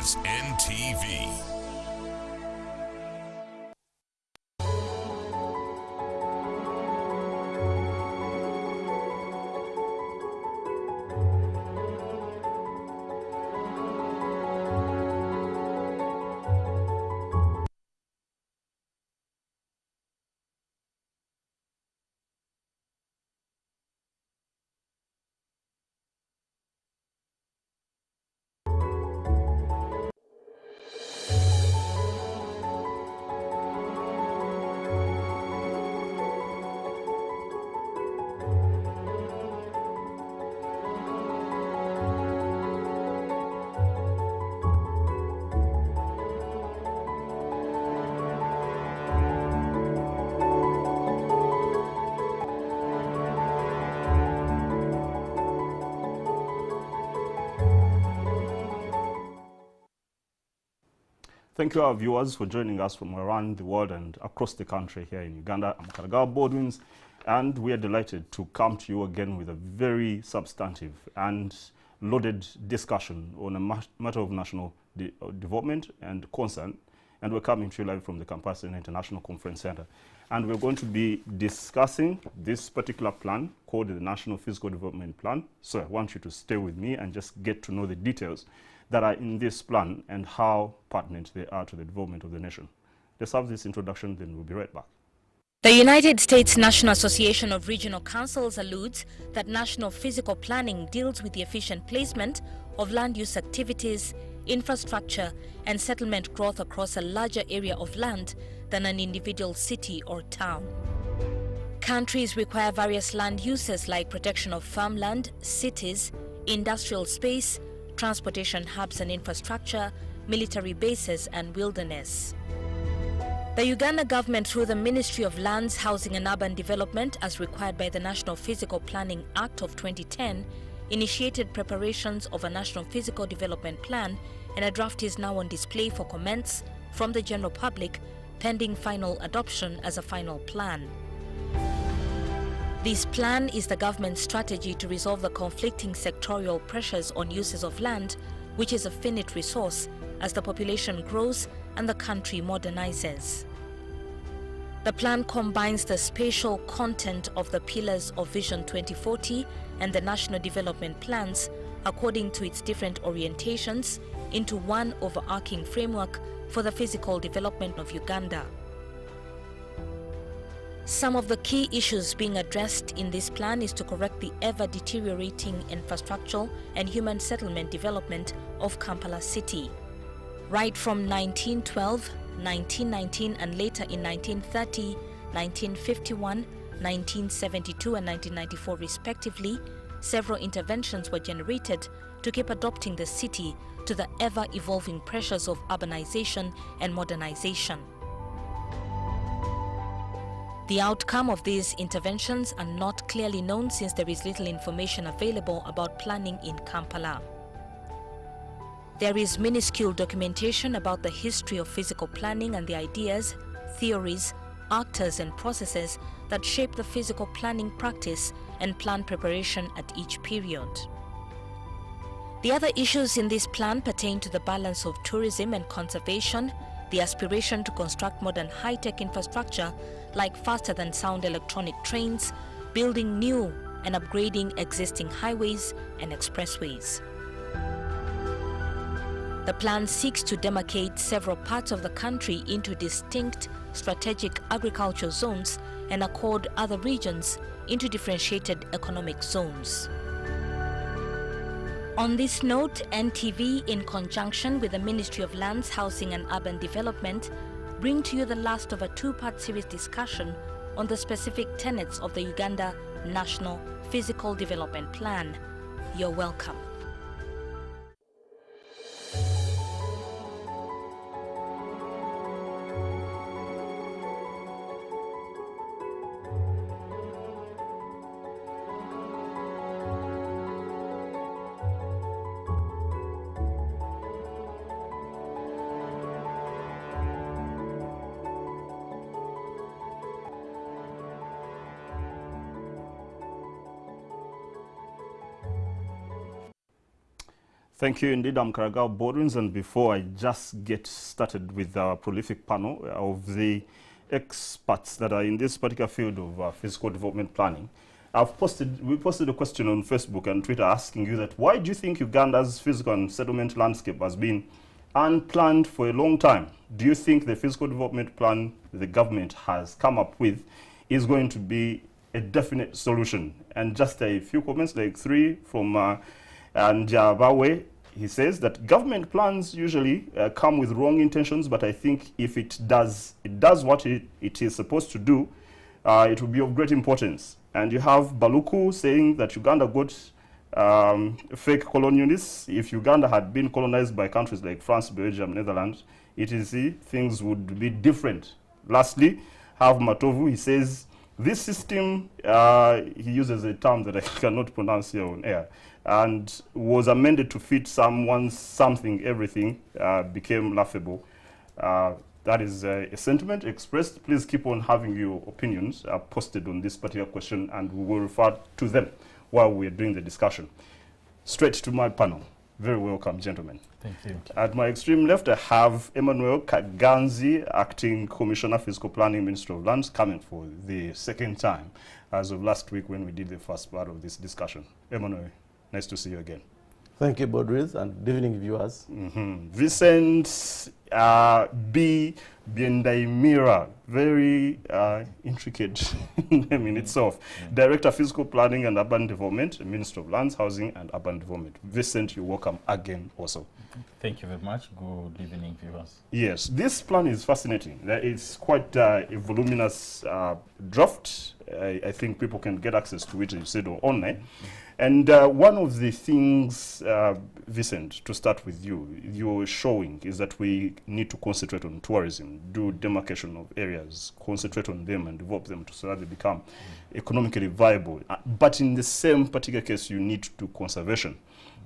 is NTV. Thank you, our viewers, for joining us from around the world and across the country here in Uganda. I'm Karagaba, Baldwins, and we are delighted to come to you again with a very substantive and loaded discussion on a matter of national development and concern. And we're coming to you live from the Campus International Conference Center. And we're going to be discussing this particular plan called the National Physical Development Plan. So I want you to stay with me and just get to know the details that are in this plan and how pertinent they are to the development of the nation. Let's have this introduction, then we'll be right back. The United States National Association of Regional Councils alludes that national physical planning deals with the efficient placement of land use activities, infrastructure, and settlement growth across a larger area of land than an individual city or town. Countries require various land uses like protection of farmland, cities, industrial space, transportation hubs and infrastructure, military bases, and wilderness. The Uganda government, through the Ministry of Lands, Housing and Urban Development, as required by the National Physical Planning Act of 2010, initiated preparations of a National Physical Development Plan, and a draft is now on display for comments from the general public, pending final adoption as a final plan. This plan is the government's strategy to resolve the conflicting sectorial pressures on uses of land, which is a finite resource, as the population grows and the country modernizes. The plan combines the spatial content of the pillars of Vision 2040 and the national development plans according to its different orientations into one overarching framework for the physical development of Uganda. Some of the key issues being addressed in this plan is to correct the ever-deteriorating infrastructural and human settlement development of Kampala City. Right from 1912, 1919 and later in 1930, 1951, 1972 and 1994 respectively, several interventions were generated to keep adopting the city to the ever-evolving pressures of urbanization and modernization. The outcome of these interventions are not clearly known since there is little information available about planning in Kampala. There is minuscule documentation about the history of physical planning and the ideas, theories, actors and processes that shape the physical planning practice and plan preparation at each period. The other issues in this plan pertain to the balance of tourism and conservation, the aspiration to construct modern high-tech infrastructure like faster-than-sound electronic trains, building new and upgrading existing highways and expressways. The plan seeks to demarcate several parts of the country into distinct strategic agricultural zones and accord other regions into differentiated economic zones. On this note, NTV, in conjunction with the Ministry of Lands, Housing and Urban Development, bring to you the last of a two-part series discussion on the specific tenets of the Uganda National Physical Development Plan. You're welcome. Thank you indeed. I'm Karagaba Baldwins, and before I just get started with our prolific panel of the experts that are in this particular field of physical development planning, we posted a question on Facebook and Twitter asking you that why do you think Uganda's physical and settlement landscape has been unplanned for a long time? Do you think the physical development plan the government has come up with is going to be a definite solution? And just a few comments, like 3 from Njabawe. He says that government plans usually come with wrong intentions, but I think if it does what it is supposed to do, it will be of great importance. And you have Baluku saying that Uganda got fake colonialists. If Uganda had been colonized by countries like France, Belgium, Netherlands, things would be different. Lastly, have Matovu. He says this system, he uses a term that I cannot pronounce here on air, and was amended to fit someone's something, everything became laughable. That is a sentiment expressed. Please keep on having your opinions posted on this particular question, and we will refer to them while we're doing the discussion. Straight to my panel. Very welcome, gentlemen. Thank you. At my extreme left, I have Emmanuel Kaganzi, Acting Commissioner, Physical Planning, Minister of Lands, coming for the second time as of last week when we did the first part of this discussion. Emmanuel, nice to see you again. Thank you, Baldwins, and good evening, viewers. Vincent B. Byendaimira, very intricate name in itself. Director Physical Planning and Urban Development, Minister of Lands, Housing and Urban Development. Vincent, you're welcome again also. Thank you very much. Good evening, viewers. Yes, this plan is fascinating. It's quite a voluminous draft. I think people can get access to it, as you said, online. And one of the things, Vincent, to start with you're showing is that we need to concentrate on tourism, do demarcation of areas, concentrate on them and develop them so that they become economically viable. But in the same particular case, you need to do conservation.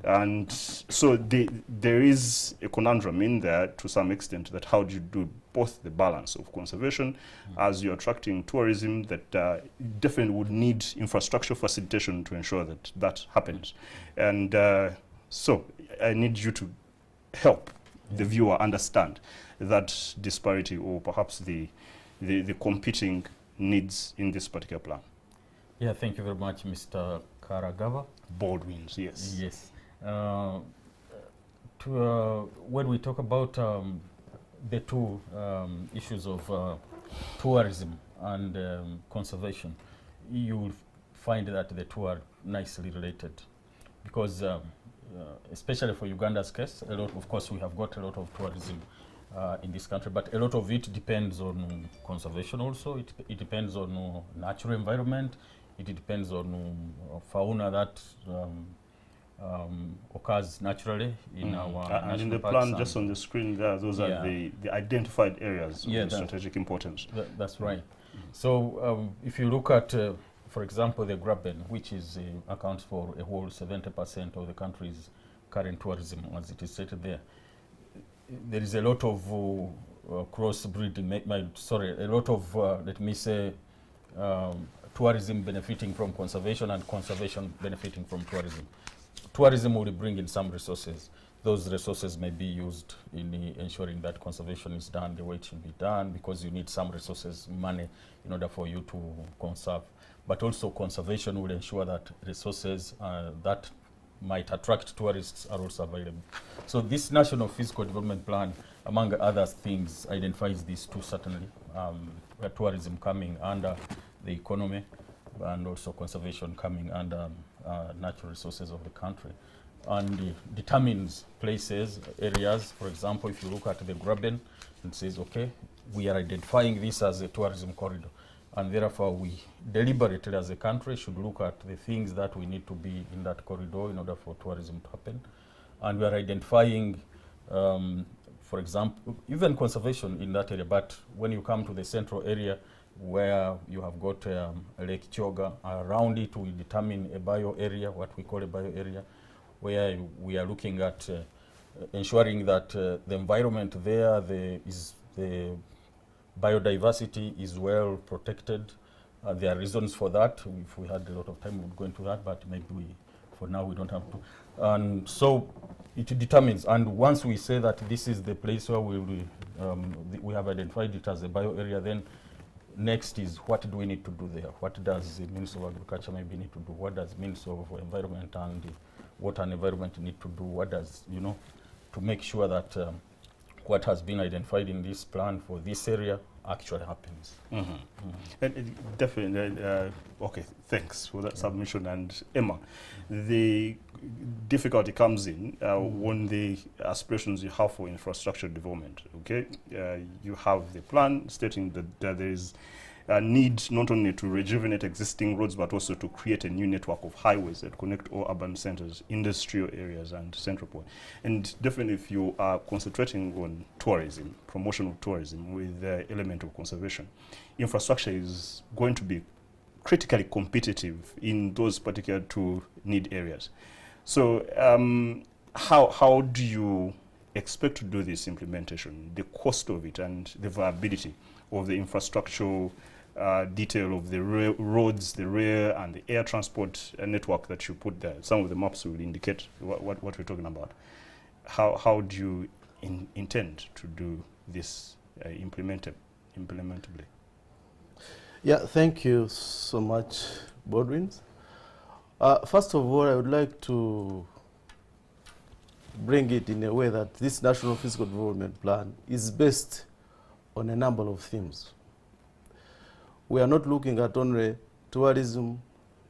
And so there is a conundrum in there to some extent, that how do you do both the balance of conservation as you're attracting tourism that definitely would need infrastructure facilitation to ensure that that happens. And so I need you to help the viewer understand that disparity, or perhaps the competing needs in this particular plan. Yeah, thank you very much, Mr. Karagaba. Baldwins, yes. Yes. When we talk about the two issues of tourism and conservation, you will find that the two are nicely related, because especially for Uganda's case, of course we have got a lot of tourism in this country, but a lot of it depends on conservation also. It depends on natural environment. It depends on fauna that occurs naturally in our and in the plan, just on the screen there, those are the identified areas of strategic importance. That's right. So if you look at, for example, the Graben, which is accounts for a whole 70% of the country's current tourism, as it is stated there, there is a lot of cross-breeding, a lot of, let me say, tourism benefiting from conservation and conservation benefiting from tourism. Tourism will bring in some resources. Those resources may be used in ensuring that conservation is done the way it should be done, because you need some resources, money, in order for you to conserve. But also conservation will ensure that resources that might attract tourists are also available. So this National Physical Development Plan, among other things, identifies these two certainly, tourism coming under the economy, and also conservation coming under natural resources of the country, and determines places, areas. For example, if you look at the Graben, it says, okay, we are identifying this as a tourism corridor, and therefore we deliberately as a country should look at the things that we need to be in that corridor in order for tourism to happen. And we are identifying, for example, even conservation in that area, but when you come to the central area, where you have got Lake Choga, around it we determine a bio area, what we call a bio area, where we are looking at ensuring that the environment there, the biodiversity is well protected. There are reasons for that. If we had a lot of time, we would go into that, but maybe for now we don't have to. And so it determines, and once we say that this is the place where we have identified it as a bio area, then next is what do we need to do there? What does the Minister of Agriculture maybe need to do? What does Minister of Environment and Water and Environment need to do? What does, to make sure that what has been identified in this plan for this area actually happens. And definitely, okay, thanks for that submission. And Emma, the difficulty comes in when the aspirations you have for infrastructure development, okay? You have the plan stating that there is a need not only to rejuvenate existing roads, but also to create a new network of highways that connect all urban centers, industrial areas, and central point. And definitely, if you are concentrating on tourism, promotion of tourism with the element of conservation, infrastructure is going to be critically competitive in those particular two need areas. So how do you expect to do this implementation, the cost of it and the viability of the infrastructural detail of the roads, the rail and the air transport network that you put there? Some of the maps will indicate what we're talking about. How do you intend to do this implementably? Yeah, thank you so much, Baldwins. First of all, I would like to bring it in a way that this National Physical Development Plan is based on a number of themes. We are not looking at only tourism,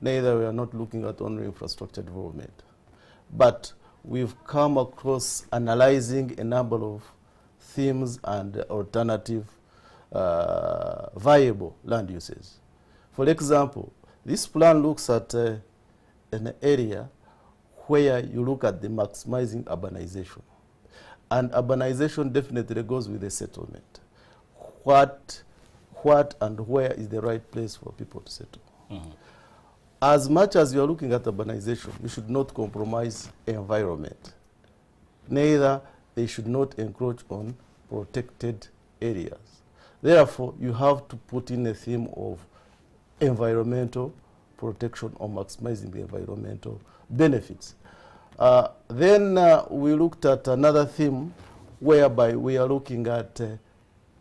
neither we are not looking at only infrastructure development. But we've come across analyzing a number of themes and alternative viable land uses. For example, this plan looks at an area where you look at the maximizing urbanization. And urbanization definitely goes with the settlement. What and where is the right place for people to settle? As much as you are looking at urbanization, you should not compromise environment. Neither they should not encroach on protected areas. Therefore, you have to put in a theme of environmental protection or maximizing the environmental benefits. Then we looked at another theme whereby we are looking at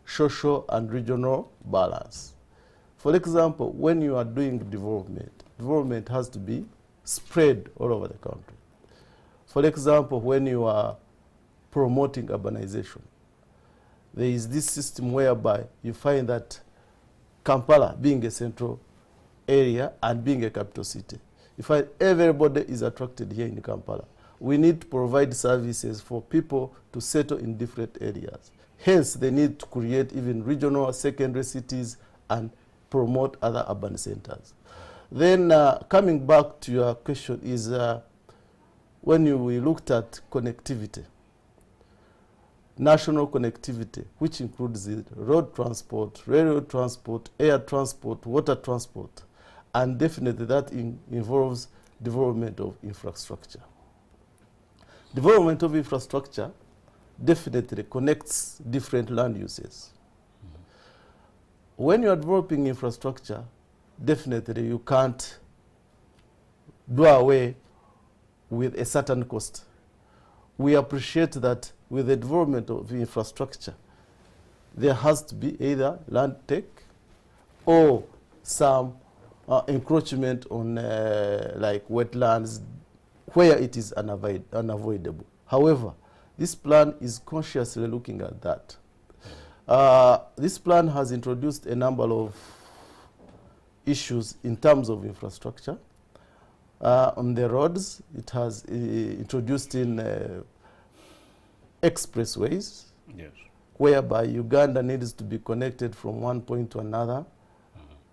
social and regional balance. For example, when you are doing development has to be spread all over the country. For example, when you are promoting urbanization, there is this system whereby you find that Kampala, being a central area and being a capital city, you find everybody is attracted here in Kampala. We need to provide services for people to settle in different areas. Hence, they need to create even regional secondary cities and promote other urban centers. Then coming back to your question is when we looked at connectivity, national connectivity, which includes the road transport, railroad transport, air transport, water transport, and definitely that involves development of infrastructure. Development of infrastructure definitely connects different land uses. When you are developing infrastructure, definitely you can't do away with a certain cost. We appreciate that with the development of infrastructure, there has to be either land take or some encroachment on like wetlands where it is unavoidable. However, this plan is consciously looking at that. This plan has introduced a number of issues in terms of infrastructure. On the roads, it has introduced in expressways, Yes. whereby Uganda needs to be connected from one point to another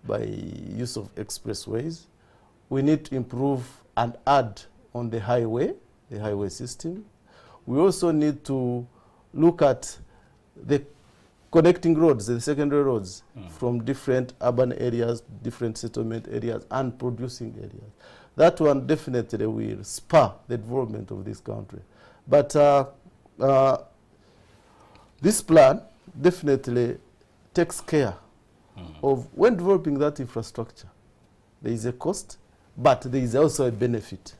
by use of expressways. We need to improve and add on the highway system. We also need to look at the connecting roads, the secondary roads from different urban areas, different settlement areas, and producing areas. That one definitely will spur the development of this country. But this plan definitely takes care of when developing that infrastructure. There is a cost, but there is also a benefit.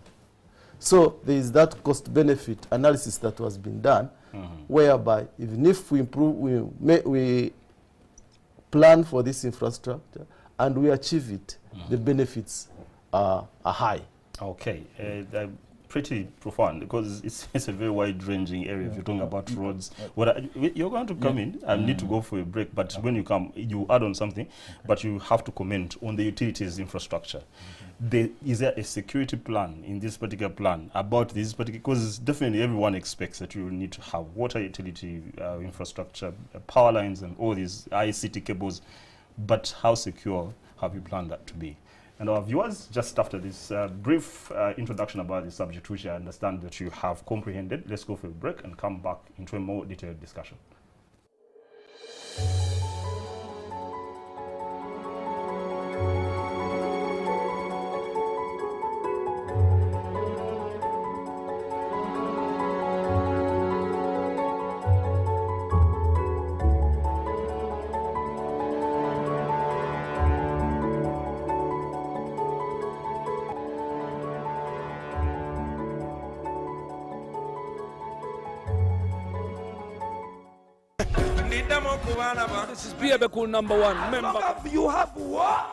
So there is that cost-benefit analysis that was been done, whereby even if we improve, we plan for this infrastructure and we achieve it, the benefits are high. Okay, pretty profound, because it's a very wide-ranging area. If you're talking about roads, you're going to come in. I need to go for a break, but when you come, you add on something, but you have to comment on the utilities infrastructure. Is there a security plan in this particular plan about this particular? Because definitely everyone expects that you will need to have water utility infrastructure, power lines, and all these ICT cables. But how secure have you planned that to be? And our viewers, just after this brief introduction about the subject, which I understand that you have comprehended, let's go for a break and come back into a more detailed discussion. This is Byendaimira #1 member. You have what?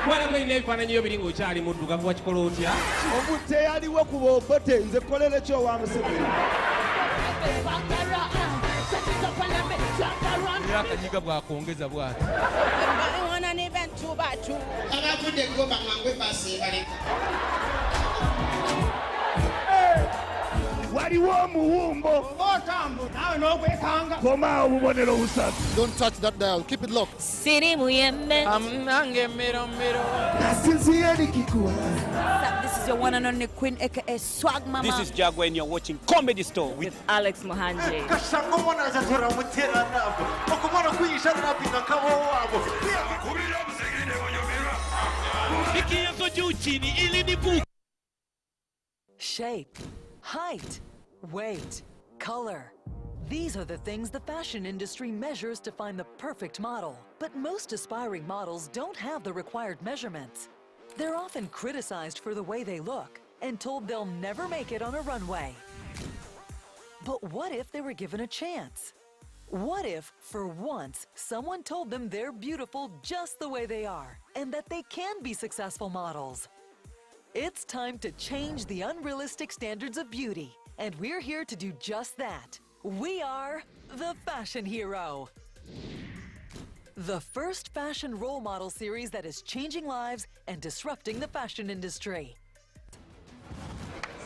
Wala mwe nefa na nyo bilingo chali muduka kwa chikolotia. Obute yali wakubo bote nze kolele cho wa musebe. Yakanyika bwa kuongeza bwati. Wana ni bentu batu. Abavude goma mangwe basi baleka. Don't touch that dial. Keep it locked. Siri muyembe. This is your one and only queen, aka Swag Mama. This is Jaguar and you're watching Comedy Store with Alex Mohanje. Shape, height, weight, color. These are the things the fashion industry measures to find the perfect model. But most aspiring models don't have the required measurements. They're often criticized for the way they look and told they'll never make it on a runway. But what if they were given a chance? What if, for once, someone told them they're beautiful just the way they are and that they can be successful models? It's time to change the unrealistic standards of beauty, and we're here to do just that. We are the Fashion Hero. The first fashion role model series that is changing lives and disrupting the fashion industry.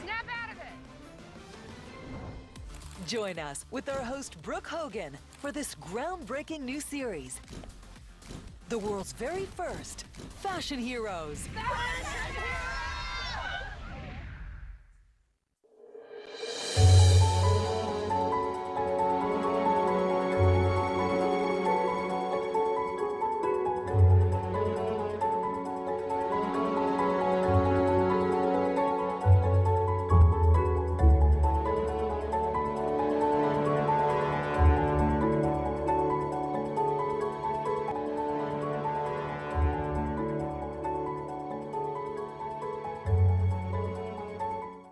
Snap out of it. Join us with our host Brooke Hogan for this groundbreaking new series. The world's very first Fashion Heroes. Fashion Hero!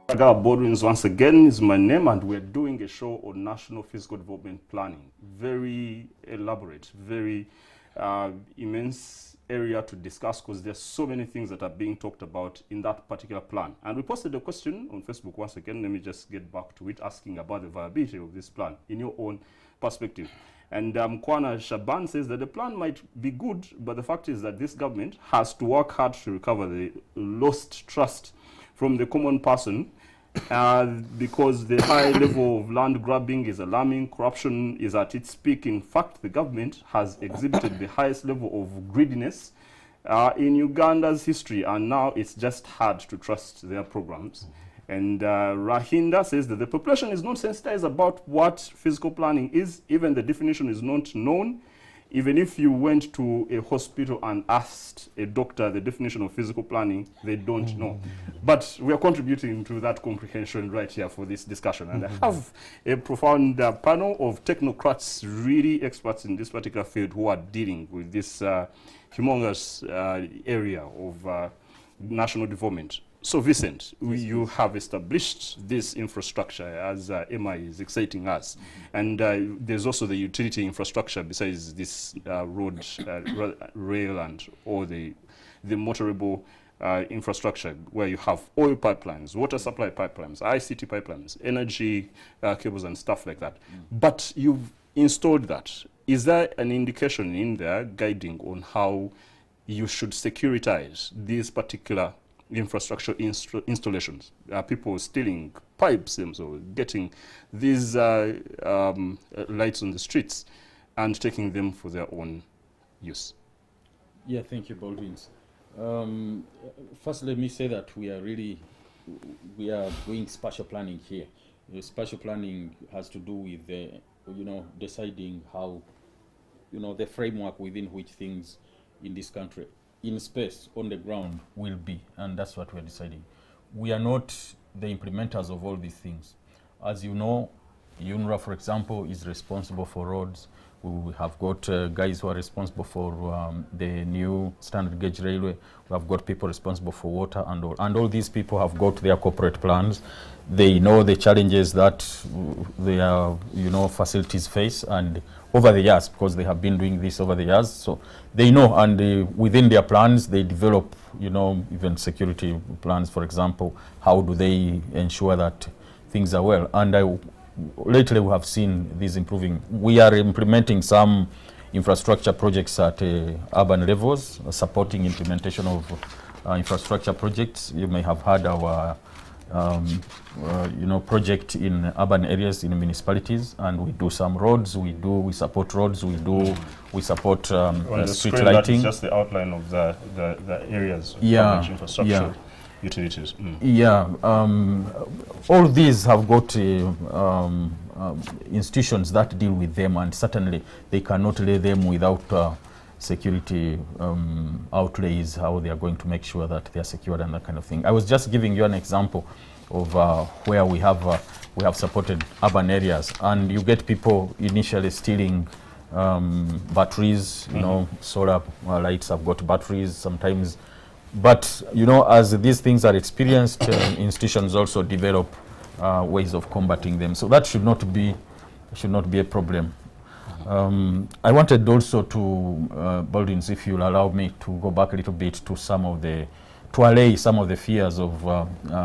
Karagaba Baldwins once again is my name, and we're doing a show on national physical development planning. Very elaborate, very immense area to discuss, because there's so many things that are being talked about in that particular plan. And we posted a question on Facebook once again. Let me just get back to it, asking about the viability of this plan in your own perspective. And Kwana Shaban says that the plan might be good, but the fact is that this government has to work hard to recover the lost trust from the common person, because the high level of land grabbing is alarming. Corruption is at its peak. In fact, the government has exhibited the highest level of greediness in Uganda's history, and now it's just hard to trust their programs. And Rahinda says that the population is not sensitized about what physical planning is. Even the definition is not known. Even if you went to a hospital and asked a doctor the definition of physical planning, they don't know. But we are contributing to that comprehension right here for this discussion. And I have a profound panel of technocrats, really experts in this particular field, who are dealing with this humongous area of national development. So, Vincent, you have established this infrastructure, as Emma is exciting us. And there's also the utility infrastructure besides this road, rail, and all the motorable infrastructure, where you have oil pipelines, water supply pipelines, ICT pipelines, energy cables and stuff like that. But you've installed that. Is there an indication in there guiding on how you should securitize these particular infrastructure installations? People stealing pipes and so getting these lights on the streets and taking them for their own use? Yeah, thank you, Baldwins. First, let me say that we are doing spatial planning here. Spatial planning has to do with deciding how, the framework within which things in this country, in space, on the ground, will be, and that's what we are deciding. We are not the implementers of all these things. As you know, UNRWA, for example, is responsible for roads. We have got guys who are responsible for the new standard gauge railway. We have got people responsible for water and all. And all these people have got their corporate plans. They know the challenges that their facilities face, and over the years, because they have been doing this over the years, so they know, and within their plans they develop even security plans. For example, how do they ensure that things are well? And lately we have seen this improving. We are implementing some infrastructure projects at urban levels, supporting implementation of infrastructure projects. You may have heard our project in urban areas, in municipalities, and we do some roads. We support roads. We support street lighting. That is just the outline of the areas of infrastructure. Utilities. All these have got institutions that deal with them, and certainly they cannot lay them without security outlays, how they are going to make sure that they are secured and that kind of thing. I was just giving you an example of where we have supported urban areas, and you get people initially stealing batteries. Solar lights have got batteries sometimes. But as these things are experienced, institutions also develop ways of combating them. So that should not be a problem. I wanted also to, Baldwins, if you'll allow me to go back a little bit to allay some of the fears of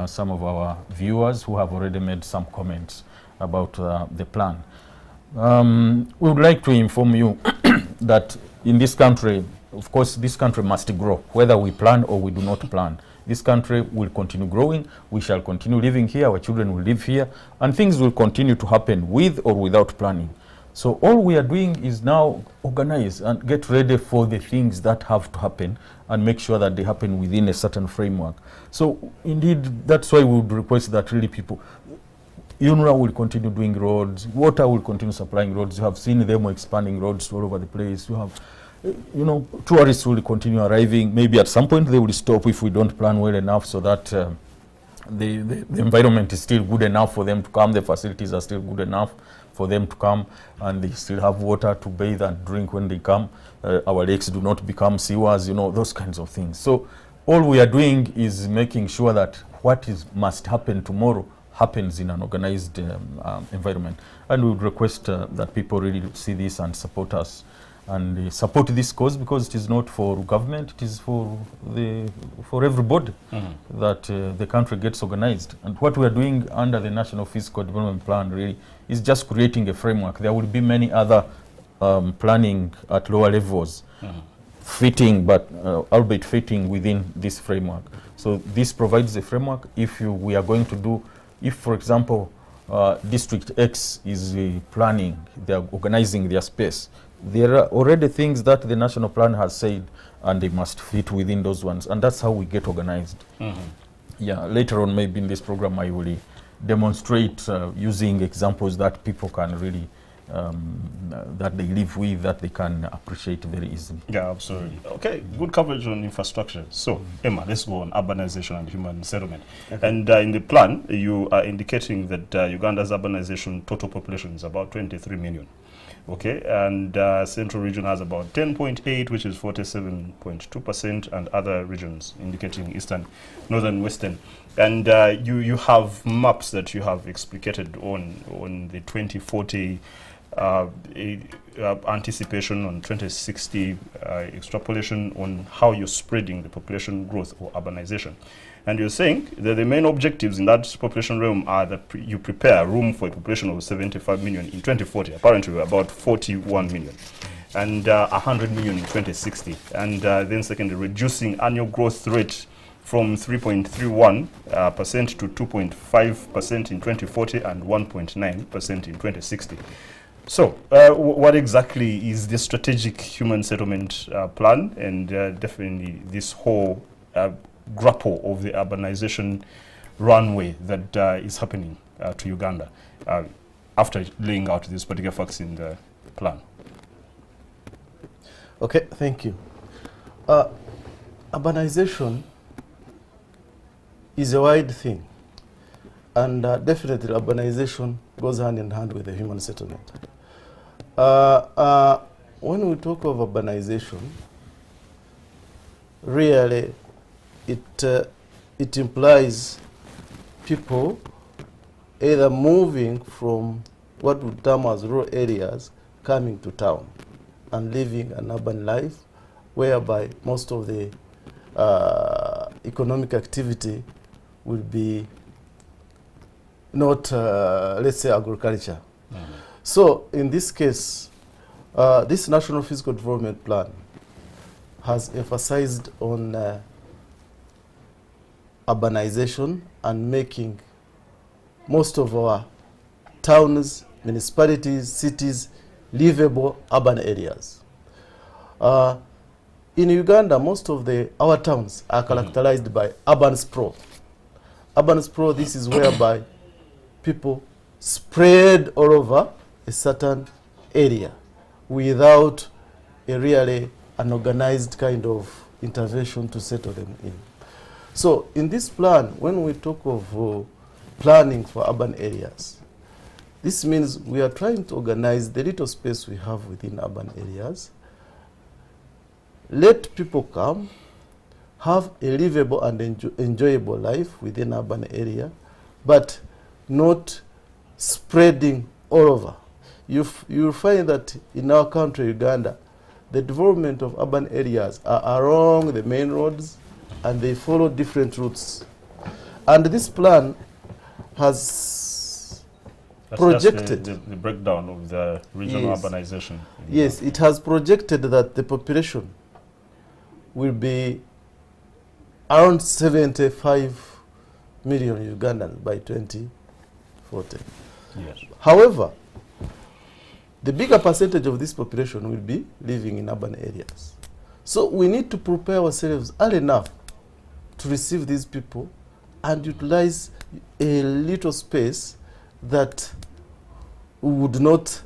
some of our viewers who have already made some comments about the plan. We would like to inform you that in this country, of course, this country must grow, whether we plan or we do not plan. This country will continue growing. We shall continue living here. Our children will live here. And things will continue to happen with or without planning. So all we are doing is now organize and get ready for the things that have to happen and make sure that they happen within a certain framework. So indeed, that's why we would request that really people, UNRWA will continue doing roads, water will continue supplying roads. You have seen them expanding roads all over the place. You have tourists will continue arriving. Maybe at some point they will stop if we don't plan well enough, so that the environment is still good enough for them to come, the facilities are still good enough for them to come, and they still have water to bathe and drink when they come. Our lakes do not become sewers, those kinds of things. So all we are doing is making sure that what must happen tomorrow happens in an organized environment. And we would request that people really see this and support us and support this cause, because it is not for government, it is for everybody that the country gets organized. And what we are doing under the National Physical Development Plan really is just creating a framework. There will be many other planning at lower levels, fitting, but albeit fitting within this framework. So this provides a framework. If we are going to do, if for example District X is planning, they are organizing their space, there are already things that the national plan has said, and they must fit within those ones, and that's how we get organized. Yeah, later on maybe in this program I will demonstrate using examples that people can really that they live with, that they can appreciate very easily. Yeah, absolutely. Okay, good coverage on infrastructure. So, Emma, let's go on urbanization and human settlement. Okay. And in the plan, you are indicating that Uganda's urbanization total population is about 23 million. Okay, and Central Region has about 10.8, which is 47.2%, and other regions indicating Eastern, Northern, Western. And you have maps that you have explicated on the 2040 anticipation, on 2060 extrapolation on how you're spreading the population growth or urbanization. And you're saying that the main objectives in that population realm are that you prepare room for a population of 75 million in 2040. Apparently, we're about 41 million. And 100 million in 2060. And then secondly, reducing annual growth rate from 3.31% to 2.5% in 2040 and 1.9% in 2060. So, what exactly is the strategic human settlement plan, and definitely this whole grapple of the urbanization runway that is happening to Uganda after laying out these particular facts in the plan? Okay, thank you. Urbanization is a wide thing, and definitely urbanization goes hand in hand with the human settlement. When we talk of urbanization, really it implies people either moving from what we term as rural areas coming to town and living an urban life whereby most of the economic activity will be not, let's say, agriculture. So in this case, this National Physical Development Plan has emphasized on urbanization and making most of our towns, municipalities, cities, livable urban areas. In Uganda, most of our towns are characterized by urban sprawl. Urban sprawl, this is whereby people spread all over a certain area without really an organized kind of intervention to settle them in. So in this plan, when we talk of planning for urban areas, this means we are trying to organize the little space we have within urban areas, let people come, have a livable and enjoyable life within urban area, but not spreading all over. You'll find that in our country, Uganda, the development of urban areas are along the main roads, and they follow different routes. And this plan has projected the breakdown of the regional urbanization. Yes, it has projected that the population will be around 75 million Ugandans by 2040. Yes. However, the bigger percentage of this population will be living in urban areas. So we need to prepare ourselves early enough to receive these people and utilize a little space that would not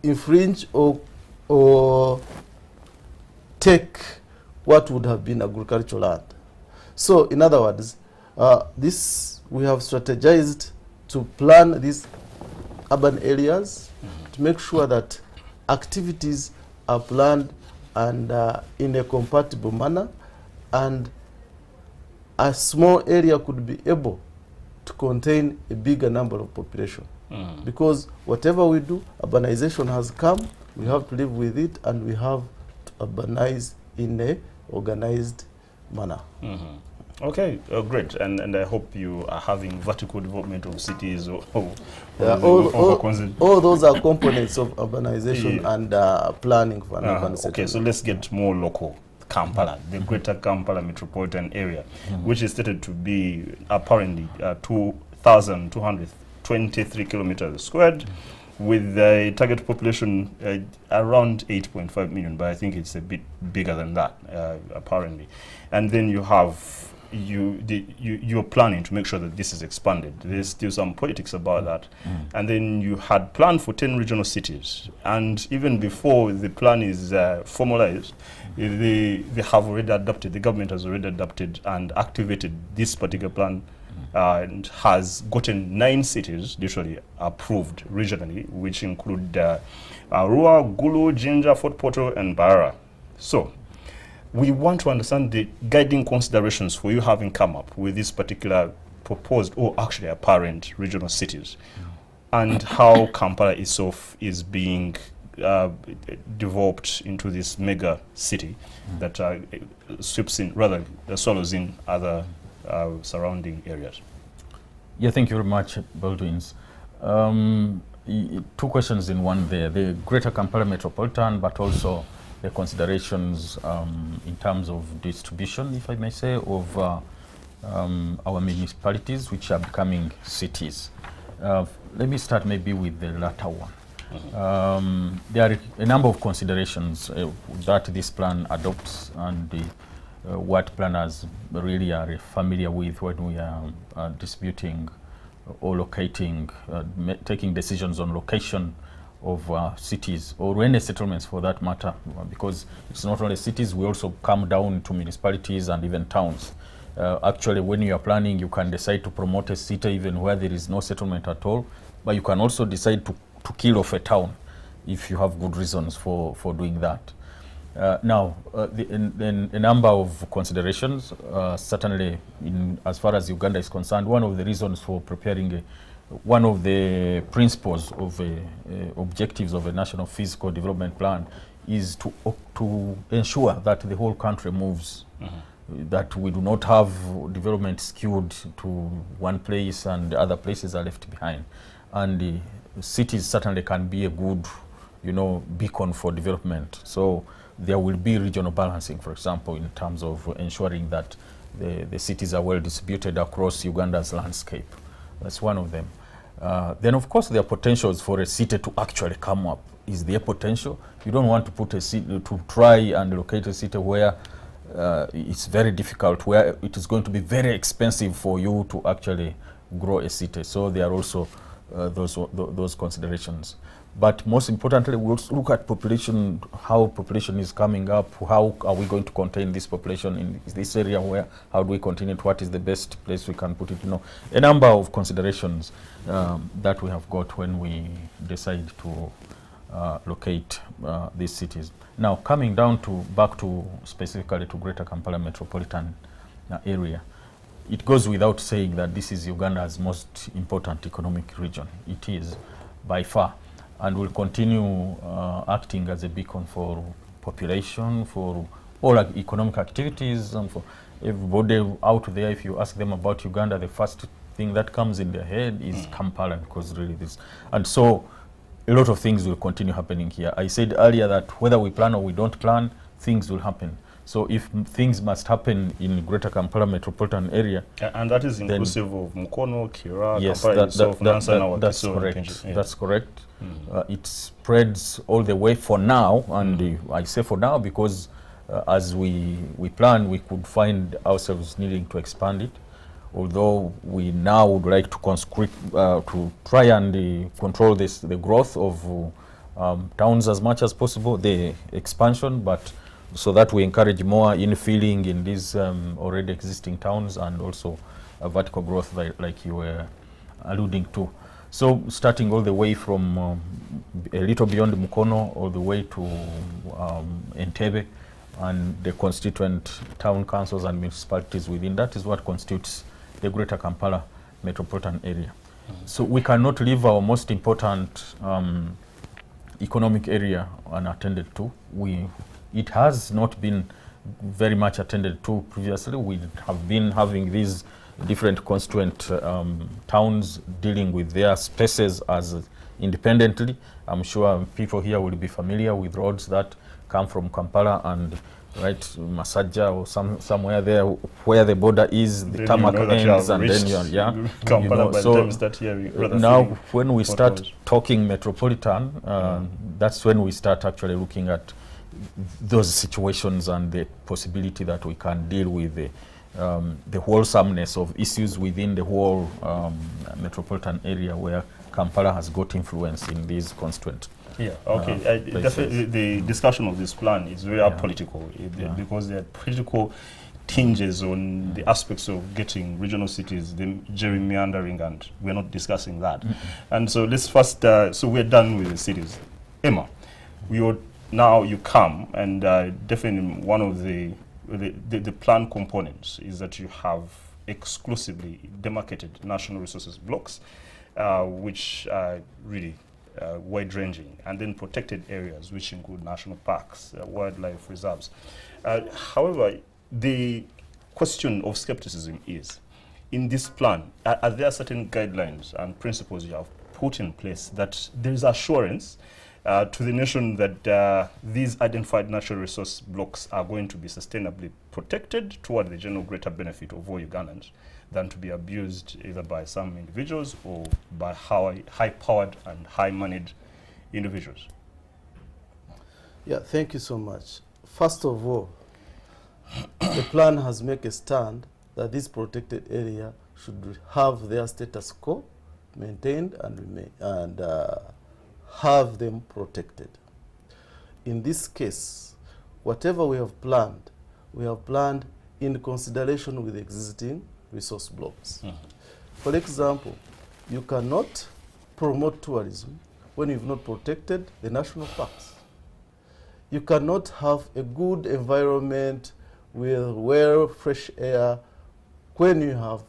infringe or take what would have been agricultural land. So in other words, we have strategized to plan these urban areas to make sure that activities are planned and in a compatible manner, and a small area could be able to contain a bigger number of population. Because whatever we do, urbanization has come, we have to live with it, and we have to urbanize in a organized manner. Okay, great, and I hope you are having vertical development of cities all those are components of urbanization and planning for an urban settlement. Okay, so let's get more local. Kampala, the greater Kampala metropolitan area, which is stated to be apparently 2,223 kilometers squared, with a target population around 8.5 million, but I think it's a bit bigger than that, apparently. And then you have you're planning to make sure that this is expanded. There's still some politics about that. And then you had planned for 10 regional cities. And even before the plan is formalized, they have already adopted, the government has already adopted and activated this particular plan and has gotten 9 cities literally approved regionally, which include Arua, Gulu, Jinja, Fort Portal, and Barra. So we want to understand the guiding considerations for you having come up with this particular proposed or actually apparent regional cities and how Kampala itself is being developed into this mega city that sweeps in, rather swallows in other surrounding areas. Yeah, thank you very much, Baldwins. 2 questions in one there. The Greater Kampala Metropolitan, but also the considerations in terms of distribution, if I may say, of our municipalities, which are becoming cities. Let me start maybe with the latter one. There are a number of considerations that this plan adopts and what planners really are familiar with when we are distributing or locating, taking decisions on location of cities or any settlements for that matter, because it's not only cities, we also come down to municipalities and even towns. Actually, when you are planning, you can decide to promote a city even where there is no settlement at all, but you can also decide to kill off a town if you have good reasons for doing that. Now, a number of considerations, certainly as far as Uganda is concerned, one of the reasons for preparing one of the principles of objectives of a national physical development plan is to ensure that the whole country moves, that we do not have development skewed to one place and other places are left behind. And cities certainly can be a good, beacon for development. So there will be regional balancing, for example, in terms of ensuring that the cities are well distributed across Uganda's landscape. That's one of them. Then, of course, there are potentials for a city to actually come up. Is there potential? You don't want to put a city, to try and locate a city where it's very difficult, where it is going to be very expensive for you to actually grow a city. So there are also those considerations. But most importantly, we'll look at population, how population is coming up, how are we going to contain this population in this area, how do we contain it, what is the best place we can put it, a number of considerations that we have got when we decide to locate these cities. Now, coming down back to specifically to Greater Kampala Metropolitan area, it goes without saying that this is Uganda's most important economic region. It is by far, and will continue acting as a beacon for population, for all economic activities, and for everybody out there. If you ask them about Uganda, the first thing that comes in their head is Kampala, because really this. And so a lot of things will continue happening here. I said earlier that whether we plan or we don't plan, things will happen. So if things must happen in Greater Kampala Metropolitan area, and that is inclusive of Mukono, Kira, yes, Kampala itself, that's correct. Yeah. That's correct. It spreads all the way for now, and I say for now because as we plan, we could find ourselves needing to expand it. Although we now would like to try and control the growth of towns as much as possible, the expansion, but so that we encourage more infilling in these already existing towns and also a vertical growth like you were alluding to. So starting all the way from a little beyond Mukono all the way to Entebbe and the constituent town councils and municipalities within that is what constitutes the Greater Kampala Metropolitan area. So we cannot leave our most important economic area unattended to. It has not been very much attended to previously. We have been having these different constituent towns dealing with their spaces as independently. I'm sure people here will be familiar with roads that come from Kampala and Masajja or somewhere there where the border is, the tarmac ends, and then now when we start talking metropolitan, that's when we start actually looking at those situations and the possibility that we can deal with the wholesomeness of issues within the whole metropolitan area where Kampala has got influence in these constituent. Yeah, okay. Definitely the discussion of this plan is very political because there are political tinges on the aspects of getting regional cities, the gerrymandering, and we're not discussing that. And so let's first, so we're done with the cities. Emma, now you come, and definitely one of the plan components is that you have exclusively demarcated national resources blocks, which are really wide-ranging, and then protected areas, which include national parks, wildlife reserves. However, the question of skepticism is, in this plan, are there certain guidelines and principles you have put in place that there is assurance to the nation that these identified natural resource blocks are going to be sustainably protected toward the general greater benefit of all Ugandans than to be abused either by some individuals or by high-powered and high-moneyed individuals? Yeah, thank you so much. First of all, the plan has made a stand that this protected area should have their status quo maintained and have them protected. In this case, whatever we have planned in consideration with existing resource blocks. For example, you cannot promote tourism when you've not protected the national parks. You cannot have a good environment with fresh air when you have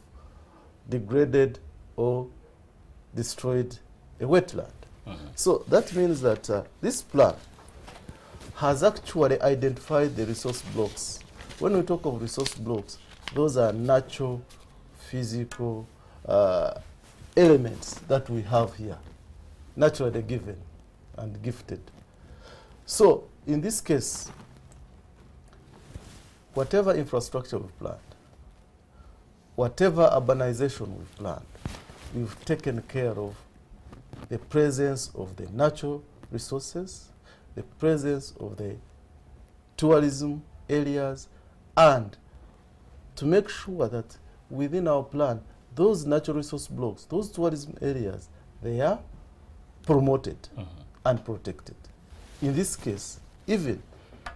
degraded or destroyed a wetland. So that means that this plan has actually identified the resource blocks. When we talk of resource blocks, those are natural, physical elements that we have here, naturally given and gifted. So in this case, whatever infrastructure we've planned, whatever urbanization we've planned, we've taken care of the presence of the natural resources, the presence of the tourism areas, and to make sure that within our plan, those natural resource blocks, those tourism areas, they are promoted and protected. In this case, even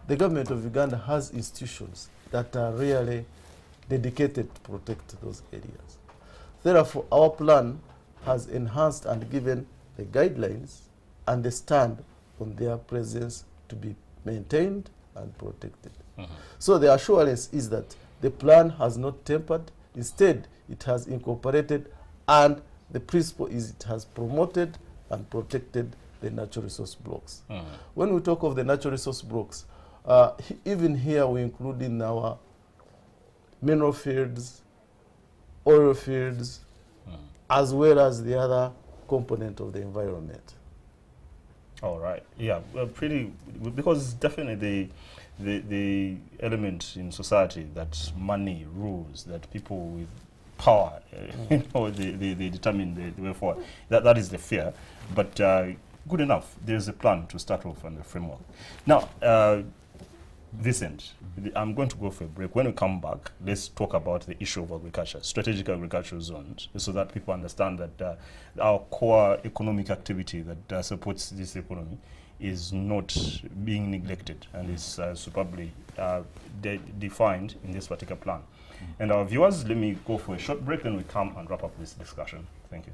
the government of Uganda has institutions that are really dedicated to protect those areas. Therefore, our plan has enhanced and given the guidelines and the stand on their presence to be maintained and protected. So the assurance is that the plan has not tempered. Instead, it has incorporated, and the principle is it has promoted and protected the natural resource blocks. When we talk of the natural resource blocks, even here we include in our mineral fields, oil fields, as well as the other component of the environment. All right. Yeah, well, because definitely the element in society that money rules, that people with power, they determine the way forward. That is the fear. But good enough. There's a plan to start off on the framework. Now, Vincent, I'm going to go for a break. When we come back, let's talk about the issue of agriculture, strategic agricultural zones, so that people understand that our core economic activity that supports this economy is not being neglected and is superbly defined in this particular plan. And our viewers, let me go for a short break, then we come and wrap up this discussion. Thank you.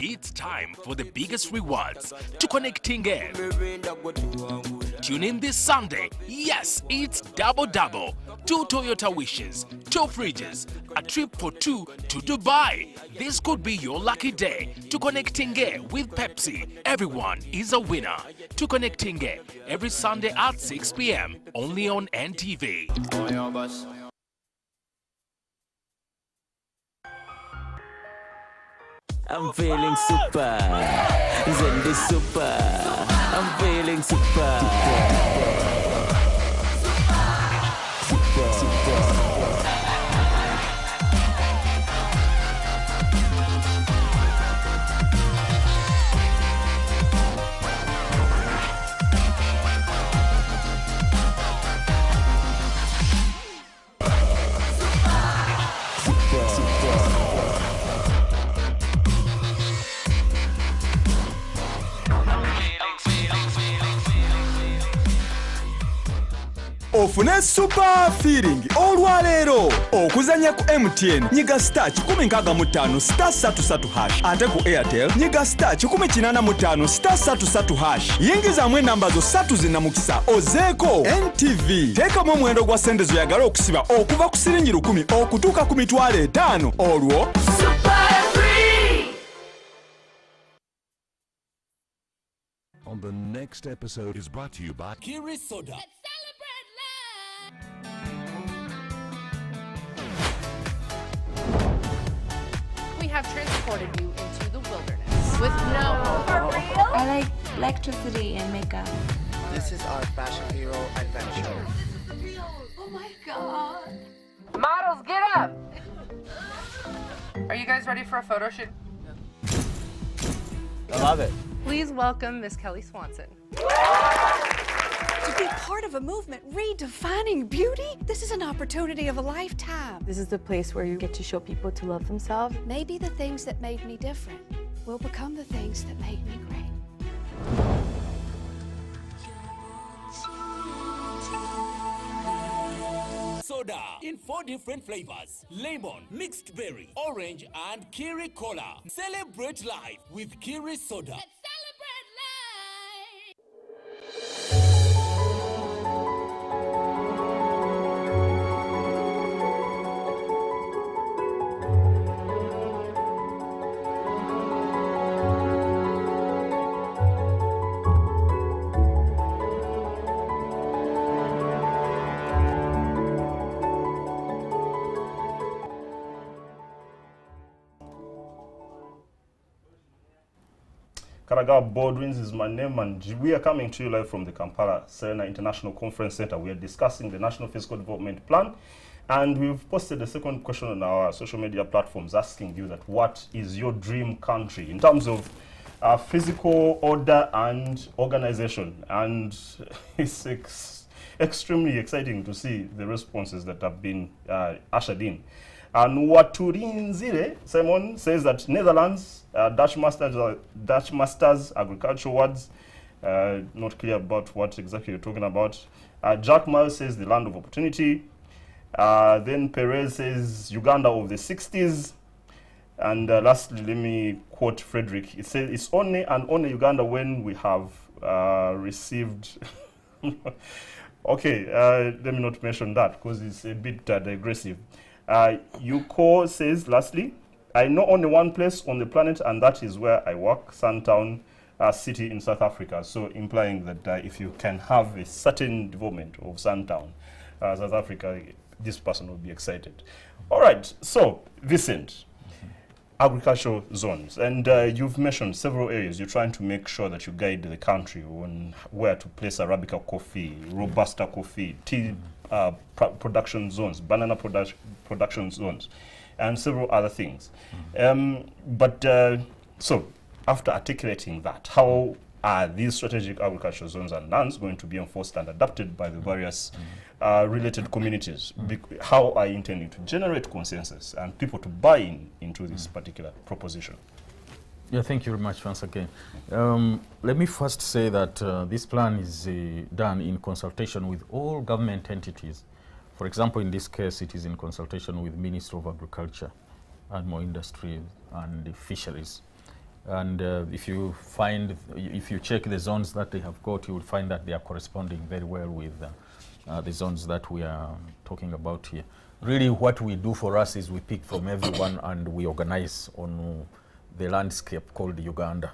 It's time for the biggest rewards to connecting in. Tune in this Sunday. Yes, it's double. 2 Toyota Wishes, 2 fridges, a trip for 2 to Dubai. This could be your lucky day. To Connecting with Pepsi, everyone is a winner. To Connecting every Sunday at 6 p.m. only on NTV. I'm feeling super. Zendi super. I'm feeling super. Ofune super feeling olwaleero okuzanya ku MTN nyiga star 165 star 33 hash ate ku Airtel nyiga star 185 star 33 hash yingizamu enamba zo 3 zinnamukisa ozeeko NTV teekamu omuwendo gwa sente zoyagala okusiba okuva ku siringi 10 okutuuka ku mitwalo 5 olwo super free. On the next episode is brought to you by Kiri Soda. We have transported you into the wilderness with no home. For real? I like electricity and makeup. This is our fashion hero adventure. Oh my god. Models, get up! Are you guys ready for a photo shoot? I love it. Please welcome Miss Kelly Swanson. To be part of a movement redefining beauty, this is an opportunity of a lifetime. This is the place where you get to show people to love themselves. Maybe the things that made me different will become the things that made me great. Soda in 4 different flavors: lemon, mixed berry, orange, and Kiri Cola. Celebrate life with Kiri Soda. Karagaba Baldwins is my name, and we are coming to you live from the Kampala Serena International Conference Center. We are discussing the National Physical Development Plan, and we've posted a second question on our social media platforms asking you that what is your dream country in terms of physical order and organization, and it's extremely exciting to see the responses that have been ushered in. And Waturinzire, Simon says that Netherlands, Dutch Masters, agricultural words, not clear about what exactly you're talking about. Jack Miles says the land of opportunity. Then Perez says Uganda of the 60s. And lastly, let me quote Frederick. It says it's only and only Uganda when we have received... Okay, let me not mention that because it's a bit digressive. Yuko says, lastly, I know only one place on the planet, and that is where I work, Suntown City in South Africa. So implying that if you can have a certain development of Suntown, South Africa, this person will be excited. All right, so Vincent, agricultural zones, and you've mentioned several areas. You're trying to make sure that you guide the country on where to place Arabica coffee, Robusta coffee, tea production zones, banana production zones, and several other things. So after articulating that, how are these strategic agricultural zones and lands going to be enforced and adapted by the various related communities? How are you intending to generate consensus and people to buy into this particular proposition? Yeah, thank you very much once again. Let me first say that this plan is done in consultation with all government entities. For example, in this case, it is in consultation with Ministry of Agriculture, Animal Industry, and Fisheries. And if you check the zones that they have got, you will find that they are corresponding very well with the zones that we are talking about here. Really what we do for us is we pick from everyone and we organize on the landscape called Uganda.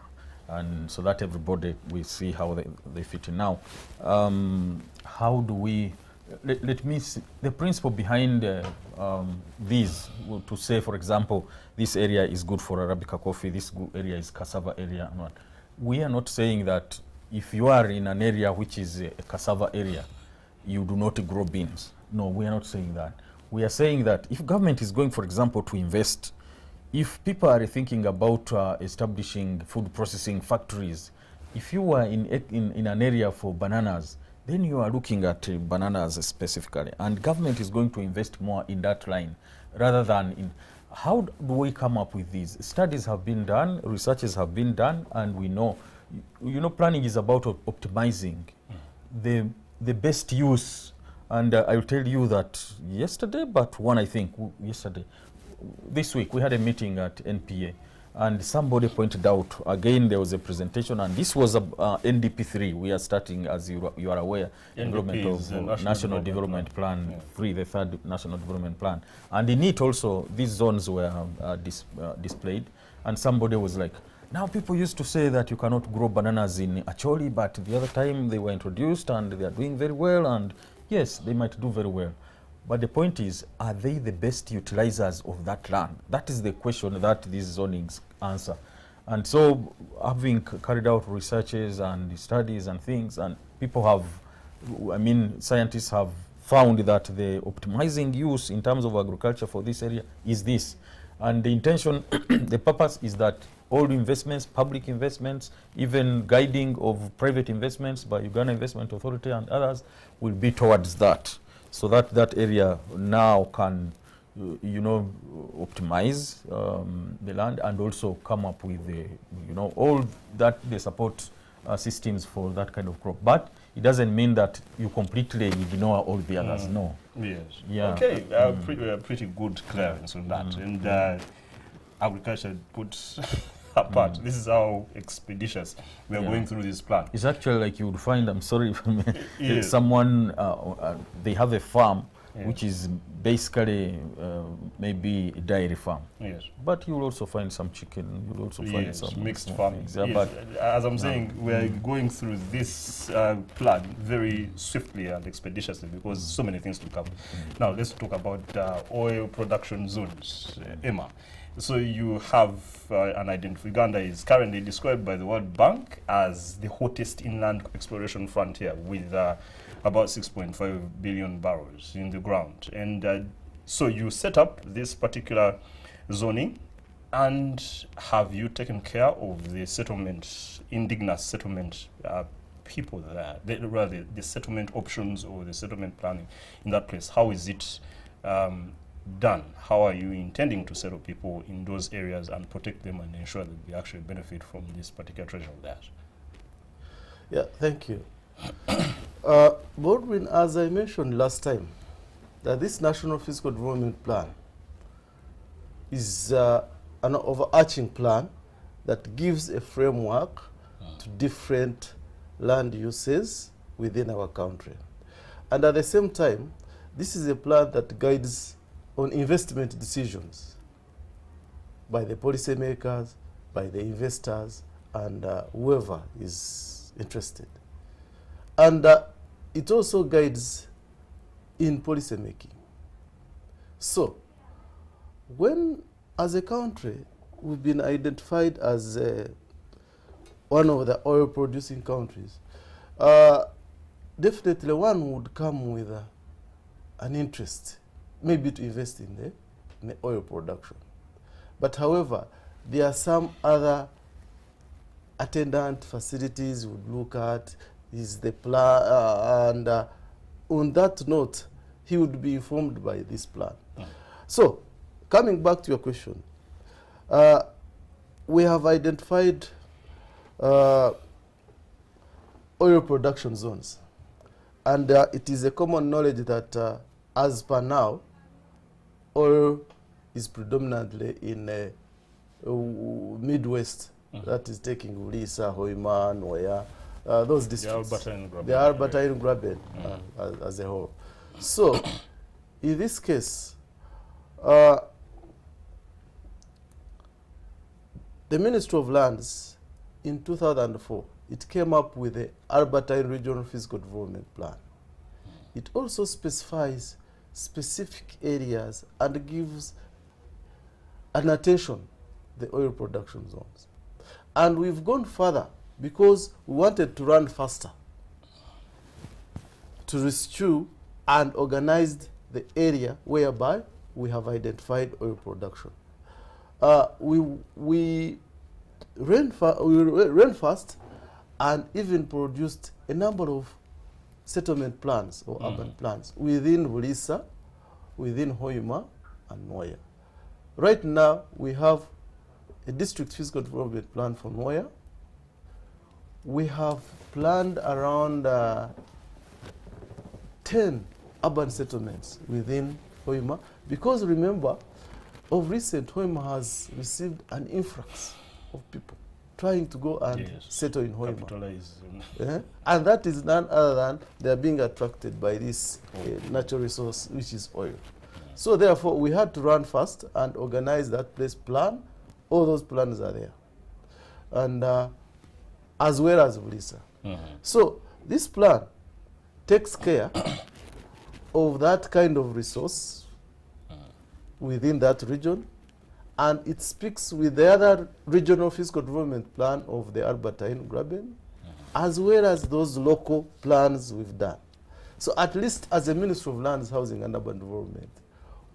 And so that everybody, we see how they fit in. Now, how do we, let me see, the principle behind these, to say, for example, this area is good for Arabica coffee, this area is cassava area. We are not saying that if you are in an area which is a cassava area, you do not grow beans. No, we are not saying that. We are saying that if government is going, for example, to invest, if people are thinking about establishing food processing factories, if you are in an area for bananas, then you are looking at bananas specifically, and government is going to invest more in that line rather than in. How do we come up with these? Studies have been done, researches have been done, and we know, you know, planning is about optimizing the best use. And I will tell you that yesterday, but one I think yesterday, this week we had a meeting at NPA, and somebody pointed out, again there was a presentation, and this was NDP3. We are starting, as you are aware, development of National Development Plan 3, the third National Development Plan. And in it also, these zones were displayed, and somebody was like, now people used to say that you cannot grow bananas in Acholi, but the other time they were introduced and they are doing very well, and yes, they might do very well. But the point is, are they the best utilizers of that land? That is the question that these zonings answer. And so, having carried out researches and studies and things, and people have, I mean, scientists have found that the optimizing use in terms of agriculture for this area is this. And the intention, the purpose is that all investments, public investments, even guiding of private investments by Uganda Investment Authority and others will be towards that. So that that area now can, you know, optimize the land and also come up with the, you know, all that the support systems for that kind of crop. But it doesn't mean that you completely ignore all the others. No. Yes. Yeah. Okay. Pretty good clearance on that. And agriculture puts apart. This is how expeditious we are going through this plan. It's actually like you would find, I'm sorry, someone, they have a farm which is basically maybe a dairy farm. Yes. But you'll also find some chicken, you'll also find some mixed farming. Yeah, yes. But as I'm saying, we are going through this plan very swiftly and expeditiously because so many things to cover. Now let's talk about oil production zones. Emma. So you have an identity. Uganda is currently described by the World Bank as the hottest inland exploration frontier with about 6.5 billion barrels in the ground. And so you set up this particular zoning, and have you taken care of the settlement, indigenous settlement people there, rather the settlement options or the settlement planning in that place? How is it done? How are you intending to settle people in those areas and protect them and ensure that they actually benefit from this particular treasure of theirs? Yeah, thank you. Baldwin, as I mentioned last time, that this National Physical Development Plan is an overarching plan that gives a framework to different land uses within our country. And at the same time, this is a plan that guides on investment decisions by the policymakers, by the investors, and whoever is interested. And it also guides in policy making. So, when as a country we've been identified as one of the oil producing countries, definitely one would come with an interest maybe to invest in the oil production. But however, there are some other attendant facilities we would look at, is the plan, and on that note, he would be informed by this plan. So, coming back to your question, we have identified oil production zones. And it is a common knowledge that as per now, oil is predominantly in Midwest, that is taking Ulisa, Hoima, Noya, those districts. The Alberta and Graben as a whole. So, in this case, the Ministry of Lands in 2004, it came up with the Albertine Regional Physical Development Plan. It also specifies specific areas and gives an attention the oil production zones. And we've gone further because we wanted to run faster to rescue and organize the area whereby we have identified oil production. We ran fast and even produced a number of settlement plans or urban plans within Bulisa, within Hoima and Moya. Right now, we have a district physical development plan for Moya. We have planned around 10 urban settlements within Hoima, because remember, of recent, Hoima has received an influx of people trying to go and settle in Hoima. And that is none other than they are being attracted by this natural resource, which is oil. So therefore, we had to run fast and organize that place plan. All those plans are there. And as well as Bulisa. So this plan takes care of that kind of resource within that region, and it speaks with the other regional physical development plan of the Albertine Graben, as well as those local plans we've done. So at least as a Ministry of Lands, Housing and Urban Development,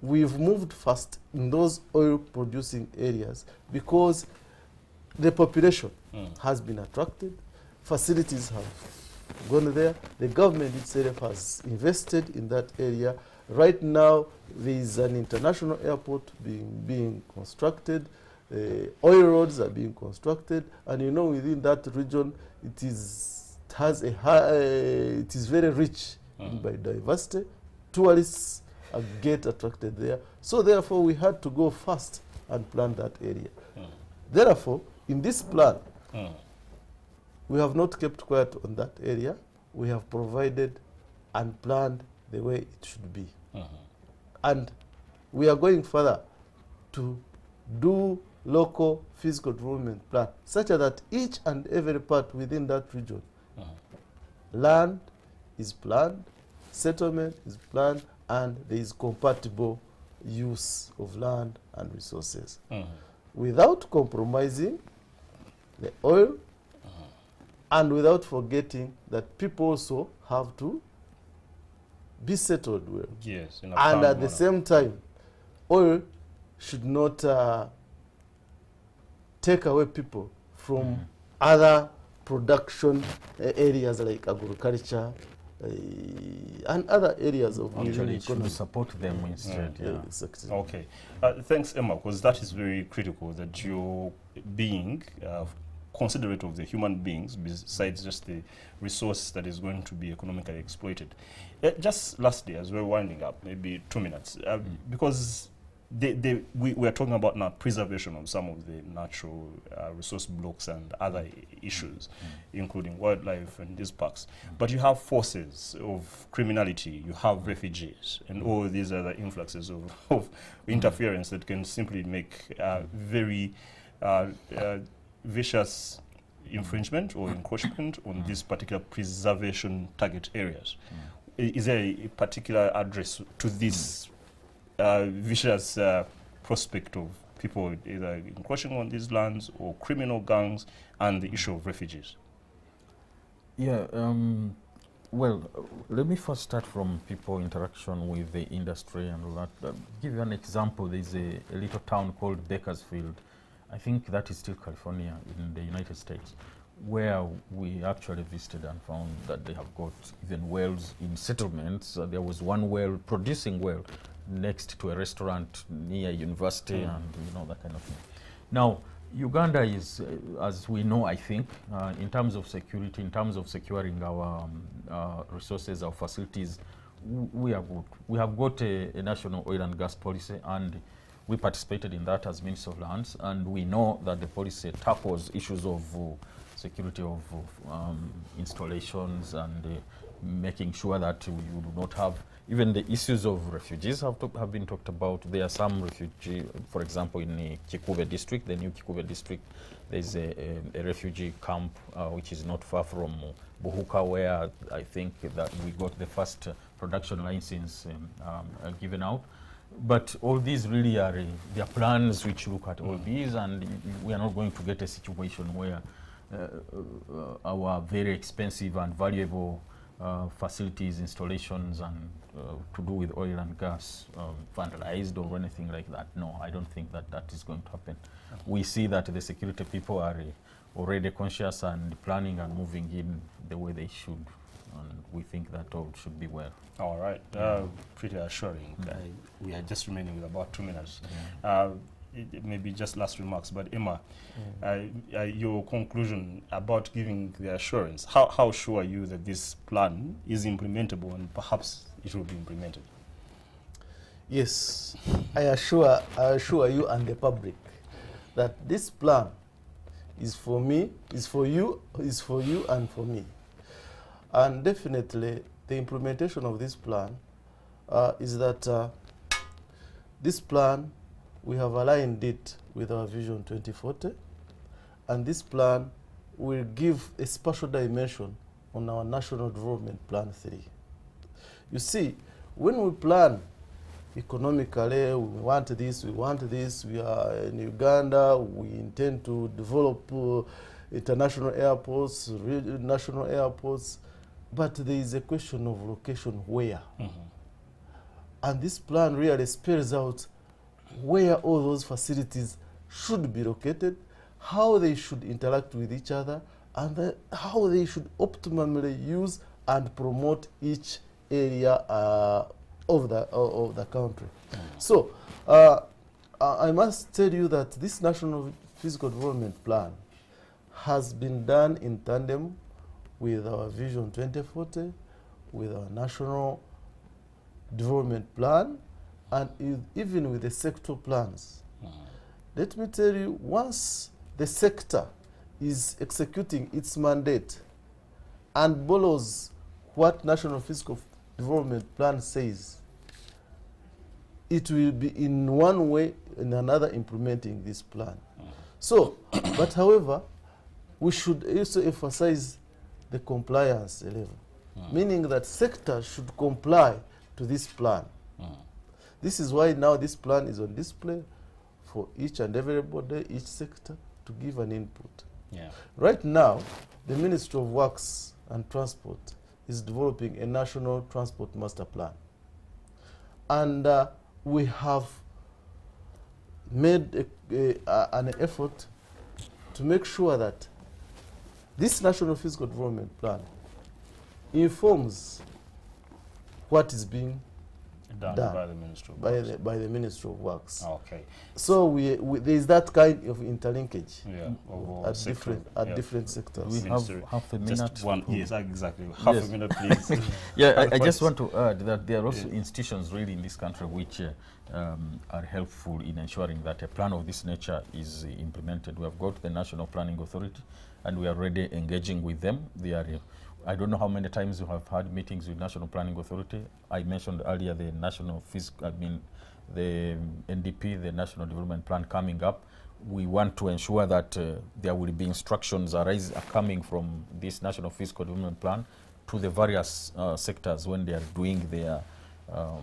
we've moved fast in those oil-producing areas because the population has been attracted, facilities have gone there, the government itself has invested in that area. Right now, there is an international airport being constructed, oil roads are being constructed, and you know within that region it is very rich in biodiversity. Tourists get attracted there. So therefore, we had to go fast and plan that area. Therefore, in this plan, we have not kept quiet on that area. We have provided and planned the way it should be. And we are going further to do local physical development plan, such that each and every part within that region, land is planned, settlement is planned, and there is compatible use of land and resources without compromising the oil and without forgetting that people also have to be settled well. Yes, in a and at manner. the same time, oil should not take away people from other production areas like agriculture and other areas of actually it should support them instead. Exactly. Okay, thanks, Emma, because that is very critical, that you're being considerate of the human beings besides just the resource that is going to be economically exploited. Just lastly, as we're winding up, maybe 2 minutes, because we are talking about now preservation of some of the natural resource blocks and other issues, including wildlife and these parks. But you have forces of criminality, you have refugees, and all these other influxes of interference that can simply make very vicious infringement or encroachment on these particular preservation target areas. Is there a particular address to this vicious prospect of people either encroaching on these lands or criminal gangs and the issue of refugees? Yeah, well, let me first start from people interaction with the industry and all that. Give you an example. There's a little town called Bakersfield. I think that is still California in the United States, where we actually visited and found that they have got even wells in settlements. There was one well, producing well, next to a restaurant near a university and that kind of thing. Now, Uganda is, as we know, I think, in terms of security, in terms of securing our resources, our facilities, we are good. We have got a national oil and gas policy, and we participated in that as Minister of Lands, and we know that the policy tackles issues of security of installations, and making sure that you do not have even the issues of refugees have been talked about. There are some refugee, for example, in the Kikuve district, the new Kikuve district, there's a refugee camp which is not far from Buhuka, where I think that we got the first production license given out. But all these really are their plans which look at all these, and we are not going to get a situation where our very expensive and valuable facilities, installations, and to do with oil and gas vandalized or anything like that. No, I don't think that that is going to happen. We see that the security people are already conscious and planning and moving in the way they should, and we think that all should be well. All right, pretty assuring. We are just remaining with about 2 minutes. It may be just last remarks, but Emma, your conclusion about giving the assurance, how sure are you that this plan is implementable and perhaps it will be implemented? Yes, I assure you and the public that this plan is for me, is for you and for me. And definitely the implementation of this plan is that this plan, we have aligned it with our Vision 2040, and this plan will give a special dimension on our National Development Plan 3. You see, when we plan economically, we want this, we are in Uganda, we intend to develop international airports, national airports, but there is a question of location where. And this plan really spells out where all those facilities should be located, how they should interact with each other, and how they should optimally use and promote each area of the country. So I must tell you that this National Physical Development Plan has been done in tandem with our Vision 2040, with our National Development Plan, and even with the sector plans. Let me tell you, once the sector is executing its mandate and follows what National Physical Development Plan says, it will be in one way or another implementing this plan. So, but however, we should also emphasize the compliance level, meaning that sector should comply to this plan. This is why now this plan is on display for each and everybody, each sector, to give an input. Right now, the Ministry of Works and Transport is developing a national transport master plan. And we have made an effort to make sure that this National Physical Development Plan informs what is being done by the Ministry of Works. By the Ministry of Works. Okay. So there is that kind of interlinkage at different sectors. We have half a minute. Just one, yes, exactly. Half a minute, please. I just want to add that there are also institutions really in this country which are helpful in ensuring that a plan of this nature is implemented. We have got the National Planning Authority, and we are already engaging with them. They are I don't know how many times you have had meetings with National Planning Authority. I mentioned earlier the the NDP, the National Development Plan coming up. We want to ensure that there will be instructions coming from this National Fiscal Development Plan to the various sectors when they are doing their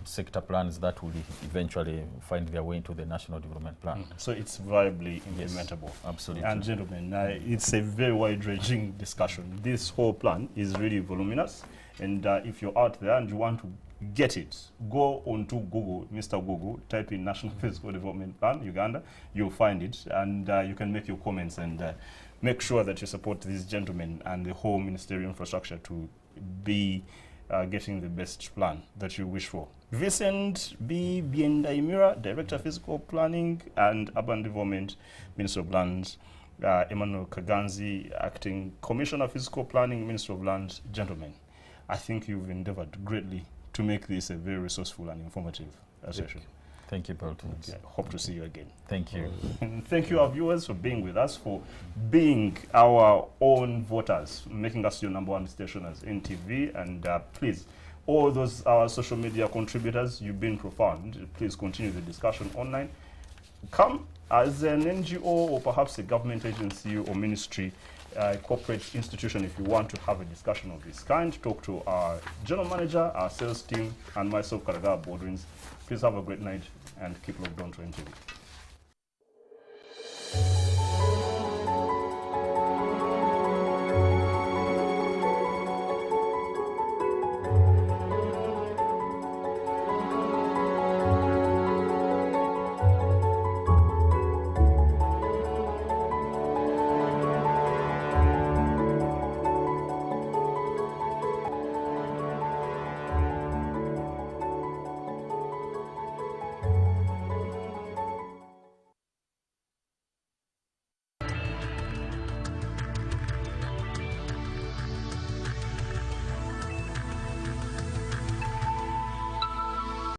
sector plans that will eventually find their way into the National Development Plan. So it's viably implementable. Yes, absolutely. And gentlemen, it's a very wide-ranging discussion. This whole plan is really voluminous, and if you're out there and you want to get it, go onto Google, Mr. Google, type in National Physical Development Plan, Uganda, you'll find it, and you can make your comments and make sure that you support these gentlemen and the whole ministerial infrastructure to be getting the best plan that you wish for. Vincent B. Byendaimira, Director of Physical Planning and Urban Development, Minister of Lands. Emmanuel Kaganzi, Acting Commissioner of Physical Planning, Minister of Lands. Gentlemen, I think you've endeavored greatly to make this a very resourceful and informative session. Thank you, Baldwins. Okay, hope to see you again. Thank you. And thank you, our viewers, for being with us, for being our own voters, making us your #1 station as NTV. And please, all those our social media contributors, you've been profound. Please continue the discussion online. Come as an NGO or perhaps a government agency or ministry, corporate institution, if you want to have a discussion of this kind. Talk to our general manager, our sales team, and myself, Karagaba Baldwins. Please have a great night and keep locked on to NTV.